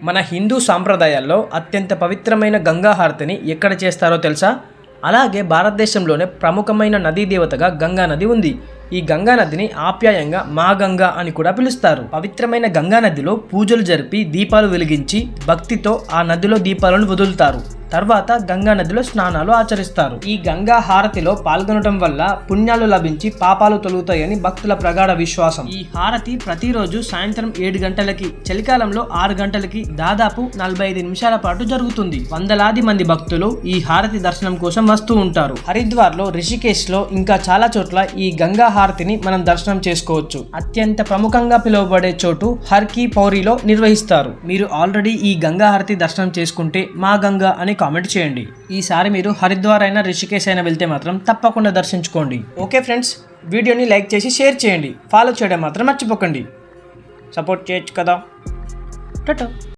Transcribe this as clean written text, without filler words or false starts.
మన హిందూ సాంప్రదాయాల్లో అత్యంత పవిత్రమైన గంగా హారతిని ఎక్కడ చేస్తారో తెలుసా? అలాగే భారతదేశంలోనే ప్రముఖమైన నదీ దేవతగా గంగా నది ఉంది. ఈ గంగా నదిని ఆప్యాయంగా మా గంగా అని కూడా పిలుస్తారు. పవిత్రమైన గంగా నదిలో పూజలు జరిపి దీపాలు వెలిగించి భక్తితో ఆ నదిలో దీపాలను వదులుతారు. తర్వాత గంగా నదిలో స్నానాలు ఆచరిస్తారు. ఈ గంగా హారతిలో పాల్గొనడం వల్ల పుణ్యాలు లభించి పాపాలు తొలుగుతాయని భక్తుల ప్రగాఢ విశ్వాసం. ఈ హారతి ప్రతిరోజు సాయంత్రం 7 గంటలకి, చలికాలంలో 6 గంటలకి దాదాపు 45 నిమిషాల పాటు జరుగుతుంది. వందలాది మంది భక్తులు ఈ హారతి దర్శనం కోసం వస్తూ ఉంటారు. హరిద్వార్ లో, రిషికేశ్ లో ఇంకా చాలా చోట్ల ఈ గంగా హారతిని మనం దర్శనం చేసుకోవచ్చు. అత్యంత ప్రముఖంగా పిలువబడే చోటు హర్ కీ పౌరీలో నిర్వహిస్తారు. మీరు ఆల్రెడీ ఈ గంగా హారతి దర్శనం చేసుకుంటే మా గంగా అని కామెంట్ చేయండి. ఈసారి మీరు హరిద్వార్ అయినా రిషికేశ్ అయినా వెళ్తే మాత్రం తప్పకుండా దర్శించుకోండి. ఓకే ఫ్రెండ్స్, వీడియోని లైక్ చేసి షేర్ చేయండి. ఫాలో చేయడం మాత్రం మర్చిపోకండి. సపోర్ట్ చేయొచ్చు కదా. టాటా.